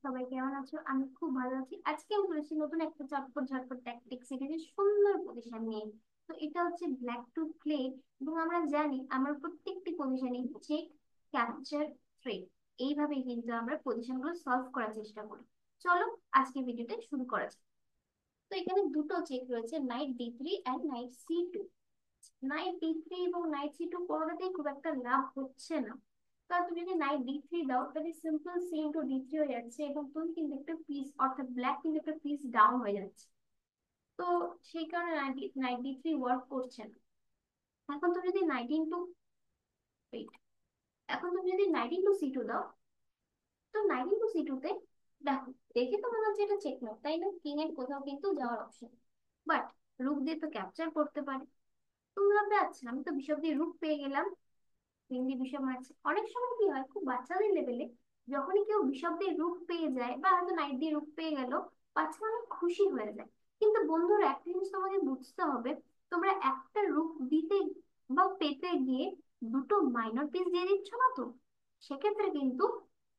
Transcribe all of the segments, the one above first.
সবাই কেমন আছো? আমি খুব ভালো আছি। আজকে আমি বলেছি নতুন একটা চটপট ঝটপট ট্যাকটিক সিরিজের সুন্দর পজিশন নিয়ে। তো এটা হচ্ছে ব্ল্যাক টু প্লে, এবং আমরা জানি আমার প্রত্যেকটি পজিশনে চেক, ক্যাপচার, থ্রেড, এইভাবেই কিন্তু আমরা পজিশনগুলো সলভ করার চেষ্টা করি। চলো আজকে ভিডিওটা শুরু করা যাক। তো এখানে দুটো চেক রয়েছে, knight D three and knight C two. Knight D three এবং নাইট সি2 কোনোটাতেই খুব একটা লাভ হচ্ছে না। কারণ তুমি যদি নাইট ডি3 দাও তাহলে সিম্পল সি ইন্টু ডি3 হয়ে যাচ্ছে, এবং তুমি কিন্তু একটা পিস, অর্থাৎ ব্ল্যাক কিন্তু একটা পিস ডাউন হয়ে যাচ্ছে। তো সেই কারণে নাইট ডি3 ওয়ার্ক করছে না। এখন তুমি যদি নাইট ইন্টু ওয়েট এখন তুমি যদি নাইট ইন্টু সি2 দাও, তো নাইট ইন্টু সি2 তে দেখো, দেখে তো মনে হচ্ছে এটা চেক নাও, তাই না? কিং এর কোথাও কিন্তু যাওয়ার অপশন, বাট রুক দিয়ে তো ক্যাপচার করতে পারে। তুমি ভাববে আচ্ছা আমি তো বিশপ দিয়ে রুক পেয়ে গেলাম, হিন্দি বিষয় আছে। অনেক সময় কি হয়, খুব বাচ্চাদের লেভেলে যখনই কেউ বিশপ দিয়ে রুক পেয়ে যায় বা হয়তো নাইট দিয়ে রুক পেয়ে গেল, বাচ্চা অনেক খুশি হয়ে যায়। কিন্তু বন্ধুরা, একটা জিনিস তোমাদের বুঝতে হবে, তোমরা একটা রুক দিতে বা পেতে গিয়ে দুটো মাইনর পিস দিয়ে দিচ্ছ না তো। সেক্ষেত্রে কিন্তু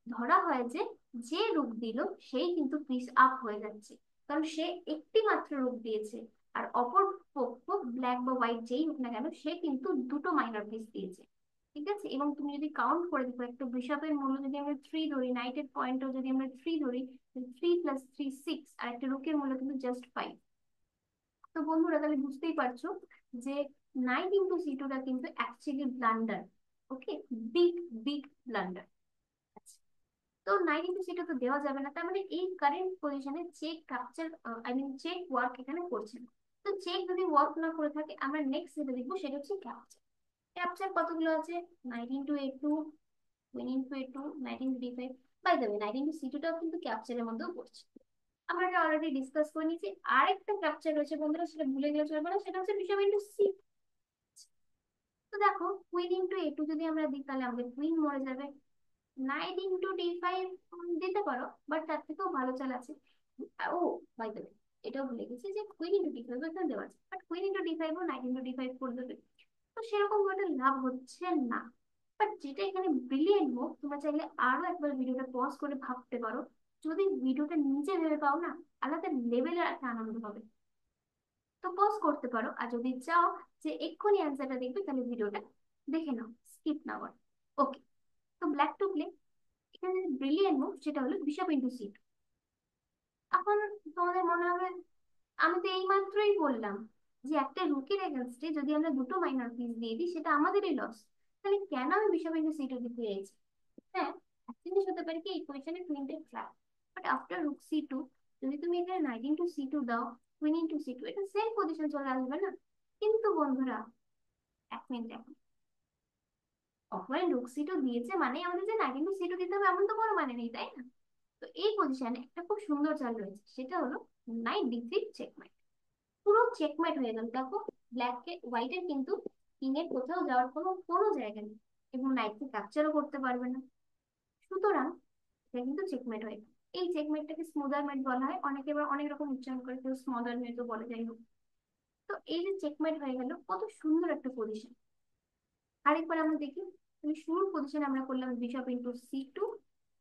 ধরা হয় যে যে রুক দিল সেই কিন্তু পিস আপ হয়ে যাচ্ছে, কারণ সে একটি মাত্র রুক দিয়েছে। আর অপর পক্ষ, ব্ল্যাক বা হোয়াইট যেই হোক না কেন, সে কিন্তু দুটো মাইনর পিস দিয়েছে। ঠিক আছে, এবং তুমি যদি কাউন্ট করে দেখো, একটা বিশপের মূল্য যদি আমরা 3 ধরি, নাইটের পয়েন্টও যদি আমরা 3 ধরি, 3 + 3 = 6, আর একটা রুকের মূল্য কিন্তু জাস্ট 5। তো বন্ধুরা, তাহলে বুঝতেই পারছো যে নাইট ইন্টু সি2টা কিন্তু actually blunder. Okay, big big blunder. তো নাইট ইন্টু সি2 তো দেওয়া যাবে না, তার মানে এই কারেন্ট পজিশনে check capture, I mean check work এখানে করছে না। তো চেক যদি ওয়ার্ক না করে থাকে, আমরা নেক্সট যেটা দেখবো সেটা হচ্ছে ক্যাপচার। ক্যাপচার কতগুলো আছে? Knight into A two, queen into A two, knight into D five. By the way, knight into সি2টাও কিন্তু ক্যাপচারের মধ্যেও পড়ছে। আমরা এটা অলরেডি ডিসকাস করে নিয়েছি। আরেকটা ক্যাপচার রয়েছে বন্ধুরা, সেটা ভুলে গেলে চলবে না, সেটা হচ্ছে বিশপ ইন্টু সি। তো দেখো, কুইন ইন্টু এ2 যদি আমরা দিই তাহলে আমাদের কুইন মরে যাবে। নাইট ইন্টু ডি5 দিতে পারো, বাট তার থেকেও ভালো চাল আছে। ও, বাই দ্য ওয়ে, এটাও ভুলে গেছি যে কুইন ইন্টু ডি5 এখানে দেওয়া আছে, বাট কুইন ইন্টু ডি5 ও নাইট ইন্টু ডি5 করে দেবে। তো সেরকম ভাবে লাভ হচ্ছে না। বাট যেটা এখানে ব্রিলিয়েন্ট মুভ, তোমরা চাইলে আরো একবার ভিডিওটা পজ করে ভাবতে পারো। যদি ভিডিওটা নিজে ভেবে পাও না, আলাদা লেভেলের একটা আনন্দ হবে। তো পজ করতে পারো, আর যদি চাও যে এক্ষুনি অ্যান্সারটা দেখবে, তাহলে ভিডিওটা দেখে নাও, স্কিপ না করে। ওকে, তো ব্ল্যাক টু প্লে, এখানে ব্রিলিয়েন্ট মুভ সেটা হলো বিশপ ইন্টু সি। এখন তোমাদের মনে হবে, আমি তো এই মাত্রই বললাম যে একটা রুকের এগেনস্টে যদি আমরা দুটো মাইনর পিস দিয়ে দিই সেটা আমাদেরই লস, তাহলে কেন আমি বিশপ ইন্টু সি2 দিতে চাইছি? হ্যাঁ, একটা জিনিস হতে পারে কি, এই পজিশনে কুইনটের ট্র্যাপ, বাট আফটার রুক সি2, যদি তুমি এখানে নাইট ইন্টু সি2 দাও, কুইন ইন্টু সি2, এটা সেম পজিশন চলে আসবে না? কিন্তু বন্ধুরা, এক মিনিট দেখো, অপোনেন্ট রুক সি2 দিয়েছে মানে আমাদের যে নাইট ইন্টু সি2 দিতে হবে এমন তো কোনো মানে নেই, তাই না? তো এই পজিশনে একটা খুব সুন্দর চাল রয়েছে, সেটা হলো নাইট ডি3 চেকমেট। পুরো চেকমেট হয়ে গেল। দেখো, হোয়াইটের কিন্তু কিং এর কোথাও যাওয়ার কোনো কোনো জায়গা নেই, এবং নাইটকে ক্যাপচারও করতে পারবে না। সুতরাং এটা কিন্তু চেকমেট হয়ে গেল। এই চেকমেটটাকে স্মুদার মেট বলা হয়, অনেকে এবার অনেক রকম উচ্চারণ করে, কেউ স্মদার মেটও বলে, যাই হোক। তো এই যে চেকমেট হয়ে গেল, কত সুন্দর একটা পজিশন। আরেকবার আমরা দেখি, তাহলে শুরুর পজিশন আমরা করলাম bishop into C two.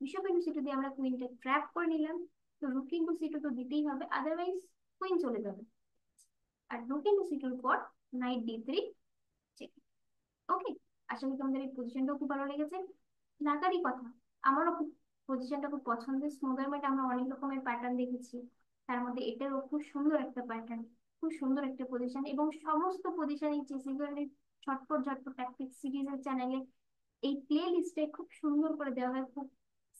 Bishop into C two দিয়ে আমরা কুইনটা ট্র্যাপ করে নিলাম। তো রুক ইন্টু সি2 তো দিতেই হবে, আদারওয়াইজ কুইন চলে যাবে। আর রুক ইন্টু সি2 পর নাইট ডি3 চেক। ওকে, আশা করি তোমাদের এই পজিশনটাও খুব ভালো লেগেছে। লাগারই কথা, আমারও খুব পজিশনটা খুব পছন্দের। স্মুদার ম্যাট আমরা অনেক রকমের প্যাটার্ন দেখেছি, তার মধ্যে এটারও খুব সুন্দর একটা প্যাটার্ন, খুব সুন্দর একটা পজিশন। এবং সমস্ত পজিশন এই চেসিগলের ঝটপট ঝটপট ট্যাকটিক্স সিরিজের চ্যানেলে এই প্লে লিস্টে খুব সুন্দর করে দেওয়া হয়, খুব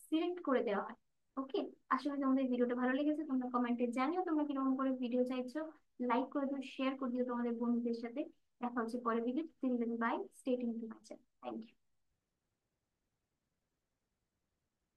সিলেক্ট করে দেওয়া হয়। ওকে, আশা করি তোমাদের ভিডিওটা ভালো লেগেছে। তোমরা কমেন্টে জানিও তোমরা কিরকম করে ভিডিও চাইছো। লাইক করে দিও, শেয়ার করে দিও তোমাদের বন্ধুদের সাথে। দেখা হচ্ছে পরের video. Bye, stay tune to my channel. Thank you.